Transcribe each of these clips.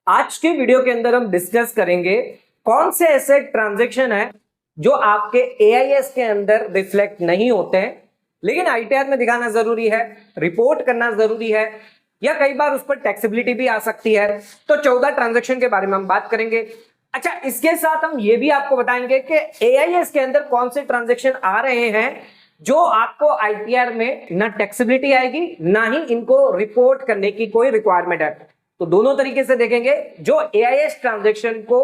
आज के वीडियो के अंदर हम डिस्कस करेंगे कौन से ऐसे ट्रांजैक्शन है जो आपके एआईएस के अंदर रिफ्लेक्ट नहीं होते हैं लेकिन आईटीआर में दिखाना जरूरी है, रिपोर्ट करना जरूरी है, या कई बार उस पर टैक्सेबिलिटी भी आ सकती है। तो 14 ट्रांजैक्शन के बारे में हम बात करेंगे। अच्छा, इसके साथ हम ये भी आपको बताएंगे कि एआईएस के अंदर कौन से ट्रांजैक्शन आ रहे हैं जो आपको आईटीआर में ना टैक्सेबिलिटी आएगी ना ही इनको रिपोर्ट करने की कोई रिक्वायरमेंट है। तो दोनों तरीके से देखेंगे जो एआईएस ट्रांजैक्शन को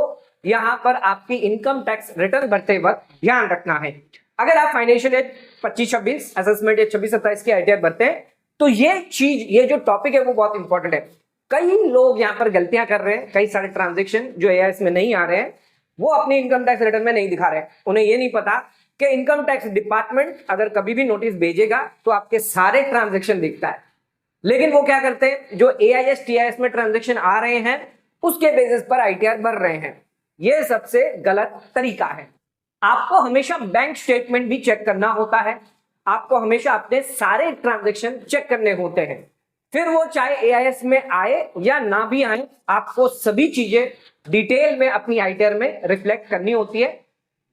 यहां पर आपकी इनकम टैक्स रिटर्न भरते वक्त ध्यान रखना है। अगर आप फाइनेंशियल ईयर 25-26 असेसमेंट ईयर 26-27 की आईटीआर भरते हैं तो ये जो टॉपिक है वो बहुत इंपॉर्टेंट है। कई लोग यहां पर गलतियां कर रहे हैं, कई सारे ट्रांजैक्शन जो एआईएस में नहीं आ रहे हैं वो अपनी इनकम टैक्स रिटर्न में नहीं दिखा रहे हैं। उन्हें ये नहीं पता कि इनकम टैक्स डिपार्टमेंट अगर कभी भी नोटिस भेजेगा तो आपके सारे ट्रांजैक्शन दिखता है, लेकिन वो क्या करते हैं, जो एआईएस टीआईएस में ट्रांजैक्शन आ रहे हैं उसके बेसिस पर आईटीआर भर रहे हैं। ये सबसे गलत तरीका है। आपको हमेशा बैंक स्टेटमेंट भी चेक करना होता है, आपको हमेशा अपने सारे ट्रांजैक्शन चेक करने होते हैं, फिर वो चाहे एआईएस में आए या ना भी आए, आपको सभी चीजें डिटेल में अपनी आईटीआर में रिफ्लेक्ट करनी होती है।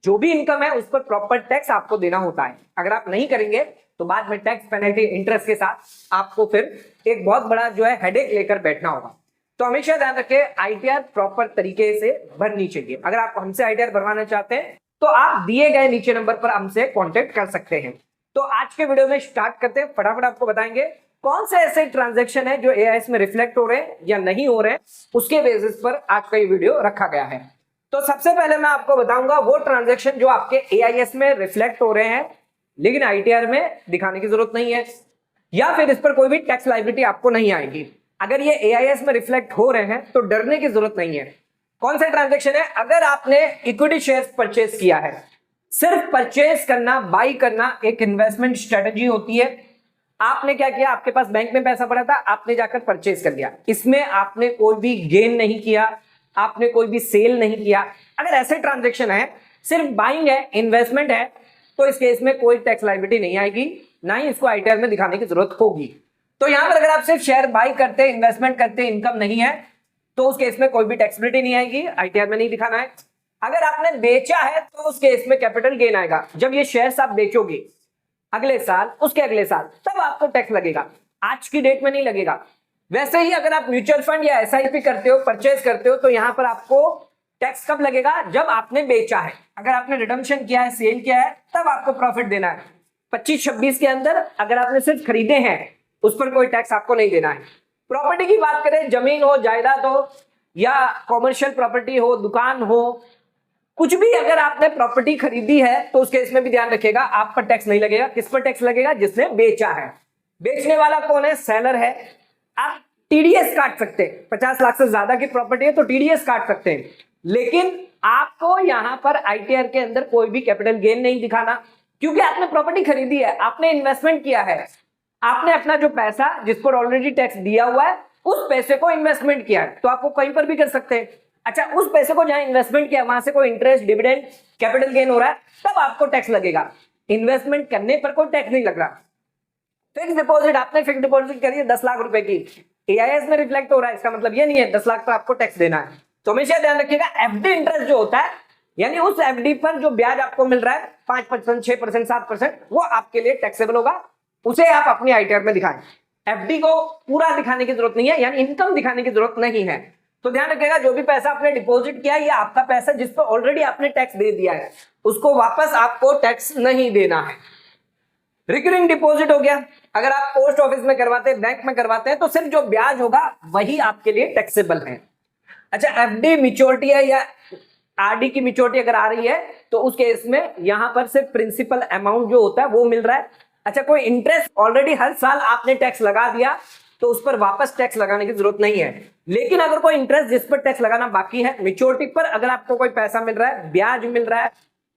जो भी इनकम है उस पर प्रॉपर टैक्स आपको देना होता है। अगर आप नहीं करेंगे तो बाद में टैक्स पेनल्टी इंटरेस्ट के साथ आपको फिर एक बहुत बड़ा जो है हेडेक लेकर बैठना होगा। तो हमेशा ध्यान रखें आईटीआर प्रॉपर तरीके से भरनी चाहिए। अगर आप हमसे आईटीआर भरवाना चाहते हैं तो आप दिए गए नीचे नंबर पर हमसे कांटेक्ट कर सकते हैं। तो आज के वीडियो में स्टार्ट करते हैं। फटाफट आपको बताएंगे कौन से ऐसे ट्रांजैक्शन है जो एआईएस में रिफ्लेक्ट हो रहे हैं या नहीं हो रहे हैं, उसके बेसिस पर आज का ये वीडियो रखा गया है। तो सबसे पहले मैं आपको बताऊंगा वो ट्रांजैक्शन जो आपके एआईएस में रिफ्लेक्ट हो रहे हैं लेकिन आईटीआर में दिखाने की जरूरत नहीं है, या फिर इस पर कोई भी टैक्स लायबिलिटी आपको नहीं आएगी। अगर ये एआईएस में रिफ्लेक्ट हो रहे हैं तो डरने की जरूरत नहीं है। कौन से ट्रांजैक्शन है? अगर आपने इक्विटी शेयर्स परचेज किया है, सिर्फ परचेज करना, बाई करना एक इन्वेस्टमेंट स्ट्रेटजी होती है। आपने क्या किया, आपके पास बैंक में पैसा पड़ा था, आपने जाकर परचेज कर लिया, इसमें आपने कोई भी गेन नहीं किया, आपने कोई भी सेल नहीं किया। अगर ऐसे ट्रांजैक्शन है, सिर्फ बाइंग है, इन्वेस्टमेंट है, तो इस केस में कोई टैक्स लायबिलिटी नहीं आएगी, ना ही इसको आईटीआर में दिखाने की जरूरत होगी। तो यहां पर अगर आप सिर्फ शेयर बाई करते, इन्वेस्टमेंट करते, इनकम नहीं है, तो उस केस में कोई भी टैक्सेबिलिटी नहीं आएगी, आईटीआर में नहीं दिखाना है। अगर आपने बेचा है तो उस केस में कैपिटल गेन आएगा। जब ये शेयर्स आप बेचोगे अगले साल, उसके अगले साल, तब आपको टैक्स लगेगा, आज की डेट में नहीं लगेगा। वैसे ही अगर आप म्यूचुअल फंड या एसआईपी करते हो, परचेज करते हो, तो यहां पर आपको टैक्स कब लगेगा? जब आपने बेचा है। अगर आपने रिडम्पशन किया है, सेल किया है, तब आपको प्रॉफिट देना है। 25-26 के अंदर अगर आपने सिर्फ खरीदे हैं उस पर कोई टैक्स आपको नहीं देना है। प्रॉपर्टी की बात करें, जमीन हो, जायदाद हो, या कॉमर्शियल प्रॉपर्टी हो, दुकान हो, कुछ भी अगर आपने प्रॉपर्टी खरीदी है तो उस केस में भी ध्यान रखिएगा आप पर टैक्स नहीं लगेगा। किस पर टैक्स लगेगा? जिसने बेचा है। बेचने वाला कौन है? सेलर है। आप टीडीएस काट सकते हैं, 50 लाख से ज्यादा की प्रॉपर्टी है तो टीडीएस काट सकते हैं, लेकिन आपको यहां पर आईटीआर के अंदर कोई भी कैपिटल गेन नहीं दिखाना, क्योंकि आपने प्रॉपर्टी खरीदी है, आपने इन्वेस्टमेंट किया है, आपने अपना जो पैसा जिस पर ऑलरेडी टैक्स दिया हुआ है उस पैसे को इन्वेस्टमेंट किया है, तो आपको कहीं पर भी कर सकते हैं। अच्छा, उस पैसे को जहां इन्वेस्टमेंट किया वहां से कोई इंटरेस्ट, डिविडेंड, कैपिटल गेन हो रहा है, तब आपको टैक्स लगेगा। इन्वेस्टमेंट करने पर कोई टैक्स नहीं लग रहा। फिक्स डिपॉजिट, आपने फिक्स डिपॉजिट करी है 10 लाख रुपए की, एआईएस में रिफ्लेक्ट हो रहा है, इसका मतलब ये नहीं है 10 लाख पर आपको टैक्स देना है। तो हमेशा ध्यान रखिएगा एफडी इंटरेस्ट जो होता है, यानी उस एफडी पर जो ब्याज आपको मिल रहा है 5%, 6%, 7%, वो आपके लिए टैक्सेबल होगा, उसे आप अपनी आईटीआर में दिखाएं। एफडी को पूरा दिखाने की जरूरत नहीं है, यानी इनकम दिखाने की जरूरत नहीं है। तो ध्यान रखिएगा जो भी पैसा आपने डिपॉजिट किया है, ये आपका पैसा जिस पर ऑलरेडी आपने टैक्स दे दिया है, उसको वापस आपको टैक्स नहीं देना है। रिकरिंग डिपॉजिट हो गया, अगर आप पोस्ट ऑफिस में करवाते हैं, बैंक में करवाते हैं, तो सिर्फ जो ब्याज होगा वही आपके लिए टैक्सेबल है। अच्छा, एफडी मैच्योरिटी है या आरडी की मैच्योरिटी अगर आ रही है तो उस केस में यहां पर सिर्फ प्रिंसिपल अमाउंट जो होता है वो मिल रहा है। अच्छा, कोई इंटरेस्ट ऑलरेडी हर साल आपने टैक्स लगा दिया तो उस पर वापस टैक्स लगाने की जरूरत नहीं है, लेकिन अगर कोई इंटरेस्ट जिस पर टैक्स लगाना बाकी है, मैच्योरिटी पर अगर आपको कोई पैसा मिल रहा है, ब्याज मिल रहा है,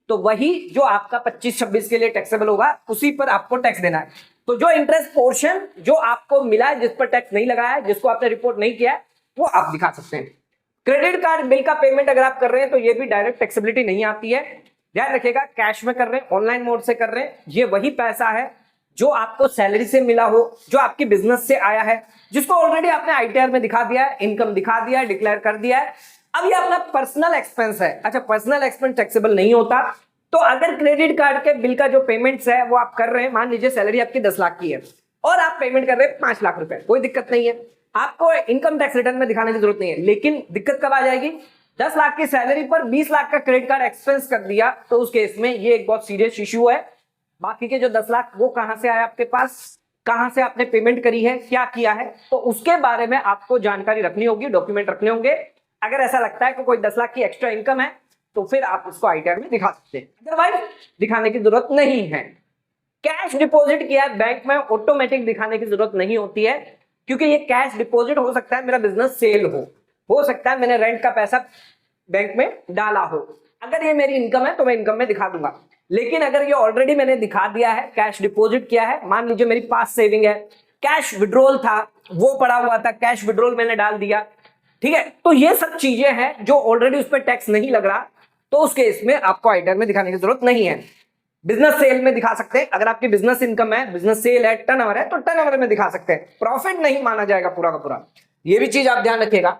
तो वही जो आपका 25-26 के लिए टैक्सेबल होगा, उसी पर आपको टैक्स देना है। तो जो इंटरेस्ट पोर्शन जो आपको मिला है, जिस पर टैक्स नहीं लगाया है, जिसको आपने रिपोर्ट नहीं किया है, वो आप दिखा सकते हैं। क्रेडिट कार्ड बिल का पेमेंट अगर आप कर रहे हैं तो ये भी डायरेक्ट टैक्सेबिलिटी नहीं आती है। ध्यान रखिएगा कैश में कर रहे हैं, ऑनलाइन मोड से कर रहे हैं, ये वही पैसा है जो आपको सैलरी से मिला हो, जो आपकी बिजनेस से आया है, जिसको ऑलरेडी आपने आईटीआर में दिखा दिया है, इनकम दिखा दिया है, डिक्लेयर कर दिया है। अब ये अपना पर्सनल एक्सपेंस है। अच्छा, पर्सनल एक्सपेंस टैक्सेबल नहीं होता, तो अगर क्रेडिट कार्ड के बिल का जो पेमेंट्स है वो आप कर रहे हैं, मान लीजिए सैलरी आपकी 10 लाख की है और आप पेमेंट कर रहे हैं 5 लाख रुपए, कोई दिक्कत नहीं है, आपको इनकम टैक्स रिटर्न में दिखाने की जरूरत नहीं है। लेकिन दिक्कत कब आ जाएगी, 10 लाख की सैलरी पर 20 लाख का क्रेडिट कार्ड एक्सपेंस कर दिया, तो उस केस में ये एक बहुत सीरियस इश्यू है। बाकी के जो 10 लाख वो कहां से आया आपके पास, कहां से आपने पेमेंट करी है, क्या किया है, तो उसके बारे में आपको जानकारी रखनी होगी, डॉक्यूमेंट रखने होंगे। अगर ऐसा लगता है कि कोई 10 लाख की एक्स्ट्रा इनकम है तो फिर आप उसको आईटीआर में दिखा सकते हैं, अदरवाइज दिखाने की जरूरत नहीं है। कैश डिपॉजिट किया है बैंक में, ऑटोमेटिक दिखाने की जरूरत नहीं होती है, क्योंकि ये कैश डिपॉजिट हो सकता है मेरा बिजनेस सेल हो सकता है मैंने रेंट का पैसा बैंक में डाला हो। अगर ये मेरी इनकम है तो मैं इनकम में दिखा दूंगा, लेकिन अगर ये ऑलरेडी मैंने दिखा दिया है, कैश डिपॉजिट किया है, मान लीजिए मेरी पास सेविंग है, कैश विड्रॉल था वो पड़ा हुआ था, कैश विड्रॉल मैंने डाल दिया, ठीक है, तो ये सब चीजें हैं जो ऑलरेडी उस पर टैक्स नहीं लग रहा, तो उस केस में आपको आईटीआर में दिखाने की जरूरत नहीं है। बिजनेस सेल में दिखा सकते हैं, अगर आपकी बिजनेस इनकम है, बिजनेस सेल है, टर्नओवर है, तो टर्नओवर में दिखा सकते हैं, प्रॉफिट नहीं माना जाएगा पूरा का पूरा, ये भी चीज आप ध्यान रखिएगा।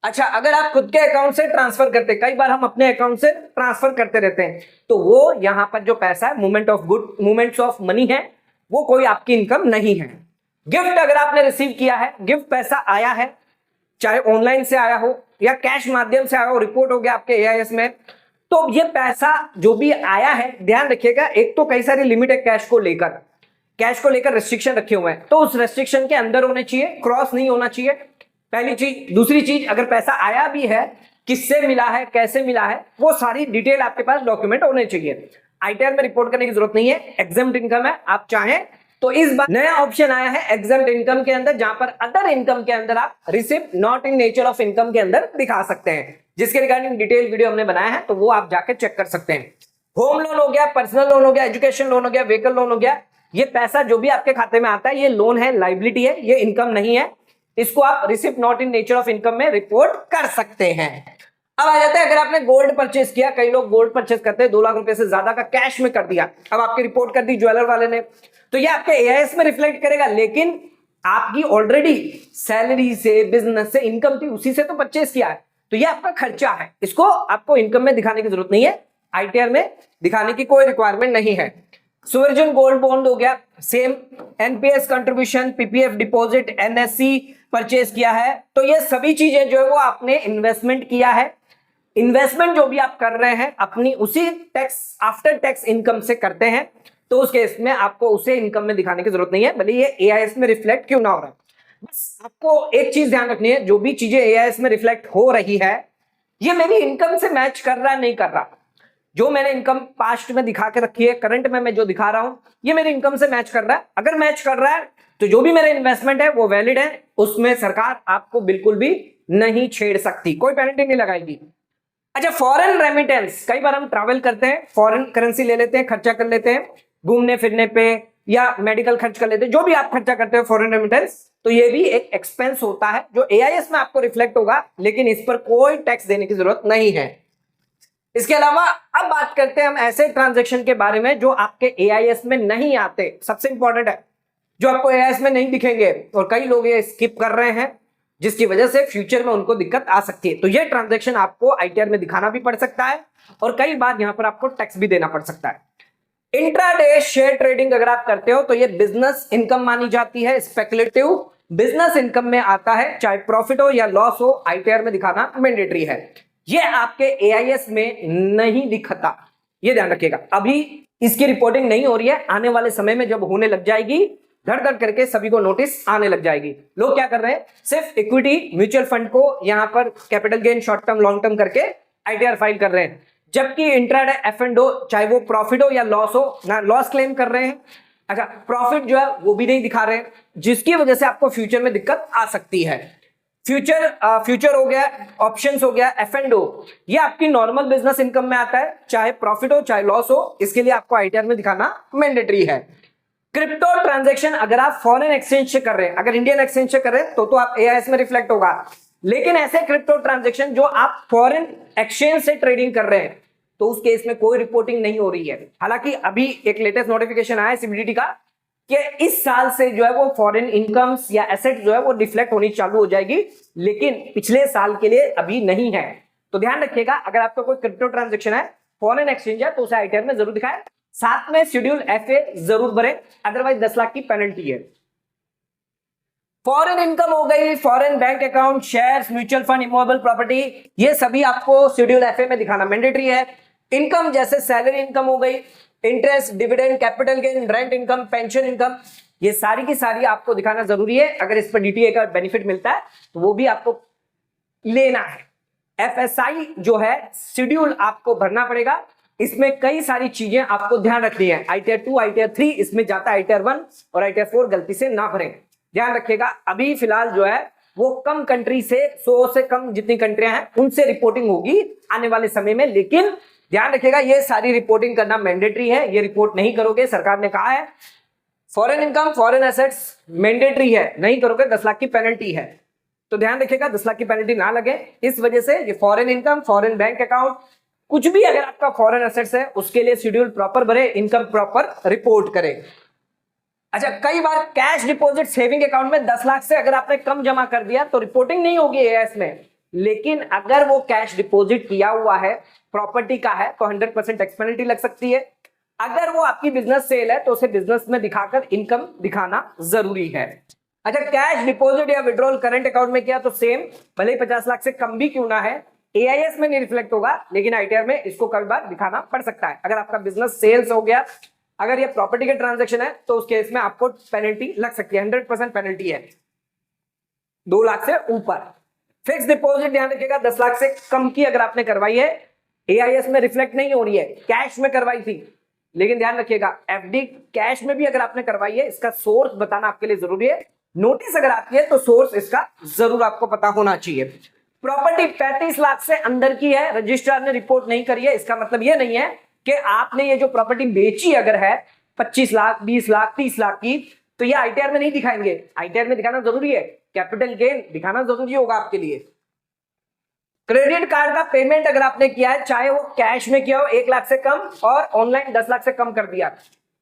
अच्छा, अगर आप खुद के अकाउंट से ट्रांसफर करते हैं, कई बार हम अपने अकाउंट से ट्रांसफर करते रहते हैं, तो वो यहां पर जो पैसा है, मूवमेंट्स ऑफ मनी है, वो कोई आपकी इनकम नहीं है। गिफ्ट अगर आपने रिसीव किया है, गिफ्ट पैसा आया है, चाहे ऑनलाइन से आया हो या कैश माध्यम से आया हो, रिपोर्ट हो गया आपके एआईएस में, तो ये पैसा जो भी आया है, ध्यान रखिएगा, एक तो कई सारी लिमिट है कैश को लेकर रेस्ट्रिक्शन रखे हुए हैं, तो उस रेस्ट्रिक्शन के अंदर होने चाहिए, क्रॉस नहीं होना चाहिए, पहली चीज। दूसरी चीज, अगर पैसा आया भी है, किससे मिला है, कैसे मिला है, वो सारी डिटेल आपके पास डॉक्यूमेंट होने चाहिए। आईटीआर में रिपोर्ट करने की जरूरत नहीं है, एग्जम्प्ट इनकम है, आप चाहें तो इस बार नया ऑप्शन आया है एग्जम्प्ट इनकम के अंदर, जहां पर अदर इनकम के अंदर आप receipt not in nature of income के अंदर दिखा सकते हैं, जिसके रिगार्डिंग डिटेल वीडियो हमने बनाया है, तो वो आप जाके चेक कर सकते हैं। होम लोन हो गया, पर्सनल लोन हो गया, एजुकेशन लोन हो गया, व्हीकल लोन हो गया, ये पैसा जो भी आपके खाते में आता है, ये लोन है, लाइबिलिटी है, ये इनकम नहीं है, इसको आप receipt not in nature of income में रिपोर्ट कर सकते हैं। अब आ जाते हैं, अगर आपने गोल्ड परचेस किया, कई लोग गोल्ड परचेस करते हैं 2 लाख रुपए से ज्यादा का कैश में कर दिया, अब आपकी रिपोर्ट कर दी ज्वेलर वाले ने, तो ये आपके एआईएस में रिफ्लेक्ट करेगा, लेकिन आपकी ऑलरेडी सैलरी से, बिजनेस से इनकम थी, उसी से तो परचेस किया है, तो ये आपका खर्चा है, इसको आपको इनकम में दिखाने की जरूरत नहीं है, आईटीआर में दिखाने की कोई रिक्वायरमेंट नहीं है। सोवरेन गोल्ड बॉन्ड हो गया, same NPS contribution, PPF deposit, NSC purchase किया है, तो ये सभी चीजें जो है वो आपने इन्वेस्टमेंट किया है, इन्वेस्टमेंट जो भी आप कर रहे हैं अपनी उसी टैक्स आफ्टर टैक्स इनकम से करते हैं, तो उस केस में आपको उसे इनकम में दिखाने की जरूरत नहीं है, भले ये एआईएस में रिफ्लेक्ट क्यों ना हो रहा है। बस आपको एक चीज ध्यान रखनी है, जो भी चीजें एआईएस में रिफ्लेक्ट हो रही है, ये मेरी इनकम से मैच कर रहा है नहीं कर रहा, जो मैंने इनकम पास्ट में दिखा के रखी है, करंट में मैं जो दिखा रहा हूं, ये मेरी इनकम से मैच कर रहा है। अगर मैच कर रहा है तो जो भी मेरा इन्वेस्टमेंट है वो वैलिड है, उसमें सरकार आपको बिल्कुल भी नहीं छेड़ सकती, कोई पेनल्टी नहीं लगाएगी। अच्छा, फॉरेन रेमिटेंस, कई बार हम ट्रैवल करते हैं, फॉरेन करेंसी ले लेते हैं, खर्चा कर लेते हैं घूमने फिरने पे या मेडिकल खर्च कर लेते हैं, जो भी आप खर्चा करते हो फॉरेन रेमिटेंस, तो ये भी एक एक्सपेंस होता है जो एआईएस में आपको रिफ्लेक्ट होगा, लेकिन इस पर कोई टैक्स देने की जरूरत नहीं है। इसके अलावा अब बात करते हैं हम ऐसे ट्रांजैक्शन के बारे में जो आपके एआईएस में नहीं आते, सबसे इंपॉर्टेंट है, जो आपको एआईएस में नहीं दिखेंगे, और कई लोग ये स्किप कर रहे हैं, जिसकी वजह से फ्यूचर में उनको दिक्कत आ सकती है। तो ये ट्रांजैक्शन आपको आईटीआर में दिखाना भी पड़ सकता है, और कई बार यहां पर आपको टैक्स भी देना पड़ सकता है। इंट्राडे शेयर ट्रेडिंग अगर आप करते हो तो ये बिजनेस इनकम मानी जाती है, स्पेकुलेटिव बिजनेस इनकम में आता है, चाहे प्रॉफिट हो या लॉस हो, आईटीआर में दिखाना मैंडेटरी है। ये आपके एआईएस में नहीं दिखता, ये ध्यान रखिएगा, अभी इसकी रिपोर्टिंग नहीं हो रही है, आने वाले समय में जब होने लग जाएगी, धड़ धड़ करके सभी को नोटिस आने लग जाएगी। लोग क्या कर रहे हैं, सिर्फ इक्विटी म्यूचुअल फंड को यहां पर capital gain short term long term करके आईटीआर फाइल कर रहे हैं, जबकि इंट्राडे एफ&ओ, चाहे वो प्रॉफिट हो या लॉस हो, ना लॉस क्लेम कर रहे हैं, अच्छा प्रॉफिट जो है वो भी नहीं दिखा रहे हैं, जिसकी वजह से आपको फ्यूचर में दिक्कत आ सकती है। फ्यूचर हो गया, ऑप्शंस हो गया, एफ&ओ, ये आपकी नॉर्मल बिजनेस इनकम में आता है, चाहे प्रॉफिट हो चाहे लॉस हो, इसके लिए आपको आईटीआर में दिखाना मैंडेटरी है। क्रिप्टो ट्रांजैक्शन अगर आप फॉरेन एक्सचेंज से कर रहे हैं, अगर इंडियन एक्सचेंज से कर रहे हैं तो आप एआईएस में रिफ्लेक्ट होगा, लेकिन ऐसे क्रिप्टो ट्रांजैक्शन जो आप फॉरेन एक्सचेंज से ट्रेडिंग कर रहे हैं, तो उस केस में कोई रिपोर्टिंग नहीं हो रही है। हालांकि अभी एक लेटेस्ट नोटिफिकेशन आया है सीबीडीटी का, कि इस साल से जो है वो फॉरेन इनकम्स या एसेट जो है वो रिफ्लेक्ट होनी चालू हो जाएगी, लेकिन पिछले साल के लिए अभी नहीं है। तो ध्यान रखिएगा, अगर आपका कोई क्रिप्टो ट्रांजेक्शन है, फॉरेन एक्सचेंज है, तो उसे आईटीआर में जरूर दिखाएं। साथ में शेड्यूल एफए जरूर भरें, अदरवाइज 10 लाख की पेनल्टी है। फॉरेन इनकम हो गई, foreign bank account, shares, mutual fund, immovable property, ये सभी आपको शेड्यूल एफए में दिखाना मैंडेटरी है। इनकम जैसे सैलरी इनकम हो गई, interest, dividend, capital gain, rent income, pension income, ये सारी की सारी आपको दिखाना जरूरी है। अगर इस पर डीटीए का बेनिफिट मिलता है तो वो भी आपको लेना है। एफएसआई जो है शेड्यूल आपको भरना पड़ेगा, इसमें कई सारी चीजें आपको ध्यान रखनी है। आईटीआर 2, आईटीआर 3 इसमें जाता है, आईटीआर 1 और आईटीआर 4 गलती से ना भरें। ध्यान रखिएगा, अभी फिलहाल जो है वो कम कंट्री से, 100 से कम जितनी कंट्रियां हैं उनसे रिपोर्टिंग होगी आने वाले समय में, लेकिन ध्यान रखिएगा ये सारी रिपोर्टिंग करना मैंडेटरी है। ये रिपोर्ट नहीं करोगे, सरकार ने कहा है foreign income, foreign assets mandatory है, नहीं करोगे 10 लाख की पेनल्टी है। तो ध्यान रखिएगा 10 लाख की पेनल्टी ना लगे, इस वजह से ये foreign income, foreign bank account, कुछ भी अगर आपका फॉरेन एसेट्स है उसके लिए शेड्यूल प्रॉपर भरे, इनकम प्रॉपर रिपोर्ट करें। अच्छा, कई बार कैश डिपॉजिट सेविंग अकाउंट में 10 लाख से अगर आपने कम जमा कर दिया तो रिपोर्टिंग नहीं होगी एएस में, लेकिन अगर वो कैश डिपॉजिट किया हुआ है, प्रॉपर्टी का है, तो 100% टैक्स पेनल्टी लग सकती है। अगर वो आपकी बिजनेस सेल है तो उसे बिजनेस में दिखाकर इनकम दिखाना जरूरी है। अच्छा, कैश डिपॉजिट या विड्रॉल करंट अकाउंट में किया तो सेम, भले ही 50 लाख से कम भी क्यों ना है, एआईएस में नहीं रिफ्लेक्ट होगा, लेकिन आईटीआर में इसको कई बार दिखाना पड़ सकता है। अगर आपका बिजनेस सेल्स हो गया, अगर ये प्रॉपर्टी का ट्रांजैक्शन है, तो उस केस में आपको पेनल्टी लग सकती है, 100% पेनल्टी है 2 लाख से ऊपर। फिक्स डिपॉजिट ध्यान रखिएगा, 10 लाख से कम की अगर आपने करवाई है, एआईएस में रिफ्लेक्ट नहीं हो रही है, कैश में करवाई थी, लेकिन ध्यान रखिएगा एफडी कैश में भी अगर आपने करवाई है, इसका सोर्स बताना आपके लिए जरूरी है। नोटिस अगर आती है तो सोर्स इसका जरूर आपको पता होना चाहिए। प्रॉपर्टी 35 लाख से अंदर की है, रजिस्ट्रार ने रिपोर्ट नहीं करी है, इसका मतलब यह नहीं है कि आपने ये जो प्रॉपर्टी बेची अगर है 25 लाख, 20 लाख, 30 लाख की, तो ये आईटीआर में नहीं दिखाएंगे। आईटीआर में दिखाना जरूरी है, कैपिटल गेन दिखाना जरूरी होगा आपके लिए। क्रेडिट कार्ड का पेमेंट अगर आपने किया है, चाहे वो कैश में किया हो 1 लाख से कम और ऑनलाइन 10 लाख से कम कर दिया,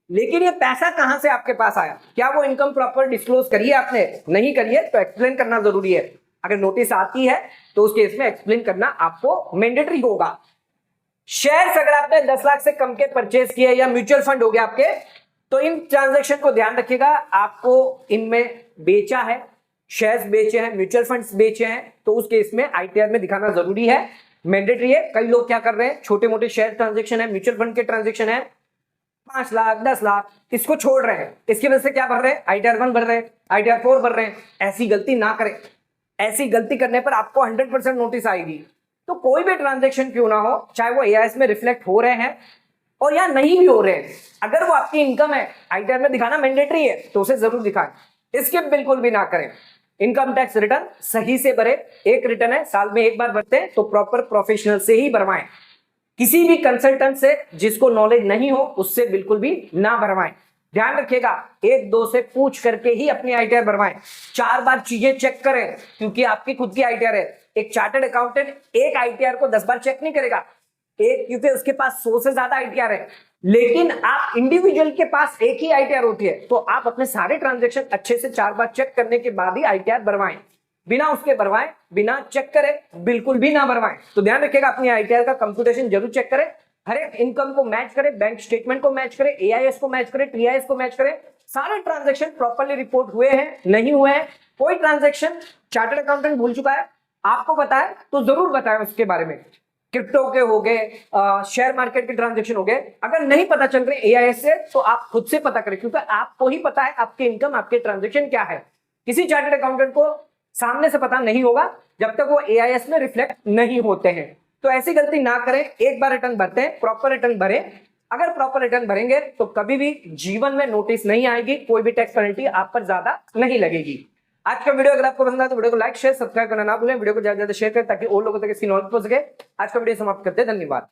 लेकिन ये पैसा कहां से आपके पास आया, क्या वो इनकम प्रॉपर डिस्क्लोज करिए आपने, नहीं करिए तो एक्सप्लेन करना जरूरी है। अगर नोटिस आती है तो उस केस में एक्सप्लेन करना आपको मैंडेटरी होगा। शेयर्स अगर आपने 10 लाख से कम के परचेज किए या म्यूचुअल फंड हो गया आपके, तो इन ट्रांजैक्शन को ध्यान रखिएगा, आपको इनमें बेचा है, शेयर्स बेचे हैं, म्यूचुअल फंड्स बेचे हैं, तो उस केस में आईटीआर में दिखाना जरूरी है, मैंडेटरी है। कई लोग क्या कर रहे हैं, छोटे मोटे शेयर ट्रांजैक्शन है, म्यूचुअल फंड के ट्रांजैक्शन है, 5 लाख 10 लाख इसको छोड़ रहे हैं, इसकी वजह से क्या भर रहे हैं, आईटीआर 1 भर रहे हैं, आईटीआर 4 भर रहे हैं। ऐसी गलती ना करें, ऐसी गलती करने पर आपको 100% नोटिस आएगी। तो कोई भी ट्रांजैक्शन क्यों ना हो, चाहे वो एआईएस में रिफ्लेक्ट हो रहे हैं और या नहीं भी हो रहे हैं, अगर वो आपकी इनकम है, आईटीआर में दिखाना मैंडेटरी है, तो उसे जरूर दिखाएं, स्किप बिल्कुल भी ना करें। इनकम टैक्स रिटर्न सही से भरे, एक रिटर्न है साल में एक बार भरते हैं, तो प्रॉपर प्रोफेशनल से ही भरवाएं, किसी भी कंसल्टेंट से जिसको नॉलेज नहीं हो उससे बिल्कुल भी ना भरवाएं। ध्यान रखिएगा, 1-2 से पूछ करके ही अपनी आईटीआर भरवाएं, 4 बार चीजें चेक करें, क्योंकि आपकी खुद की आईटीआर है। एक चार्टर्ड अकाउंटेंट एक आईटीआर को 10 बार चेक नहीं करेगा, क्योंकि उसके पास 100 से ज्यादा आईटीआर है, लेकिन आप इंडिविजुअल के पास एक ही आईटीआर होती है, तो आप अपने सारे ट्रांजैक्शन अच्छे से 4 बार चेक करने के बाद ही आईटीआर भरवाएं, बिना उसके भरवाएं, बिना चेक करें बिल्कुल भी ना भरवाएं। तो ध्यान रखिएगा, अपनी आईटीआर का कंप्यूटेशन जरूर चेक करें, हर एक इनकम को मैच करें, बैंक स्टेटमेंट को मैच करें, एआईएस को मैच करें, टीआईएस को मैच करें, सारे ट्रांजैक्शन प्रॉपर्ली रिपोर्ट हुए हैं नहीं हुए हैं। कोई ट्रांजैक्शन चार्टर्ड अकाउंटेंट भूल चुका है, आपको पता है तो जरूर बताएं उसके बारे में। क्रिप्टो के हो गए, शेयर मार्केट के ट्रांजैक्शन हो गए, अगर नहीं पता चल रहे एआईएस से तो आप खुद से पता करें, क्योंकि आपको ही पता है आपके इनकम, आपके ट्रांजैक्शन क्या है। किसी चार्टर्ड अकाउंटेंट को सामने से पता नहीं होगा जब तक वो एआईएस में रिफ्लेक्ट नहीं होते हैं। तो ऐसी गलती ना करें, एक बार रिटर्न भरते हैं, प्रॉपर रिटर्न भरें। अगर प्रॉपर रिटर्न भरेंगे तो कभी भी जीवन में नोटिस नहीं आएगी, कोई भी टैक्स पेनल्टी आप पर ज्यादा नहीं लगेगी। आज का वीडियो अगर आपको पसंद आए तो वीडियो को लाइक शेयर सब्सक्राइब करना ना भूलें, वीडियो को ज्यादा से ज्यादा शेयर करें ताकि और लोगों तक इसकी नॉलेज पहुंच सके। आज का वीडियो समाप्त करते हैं, धन्यवाद।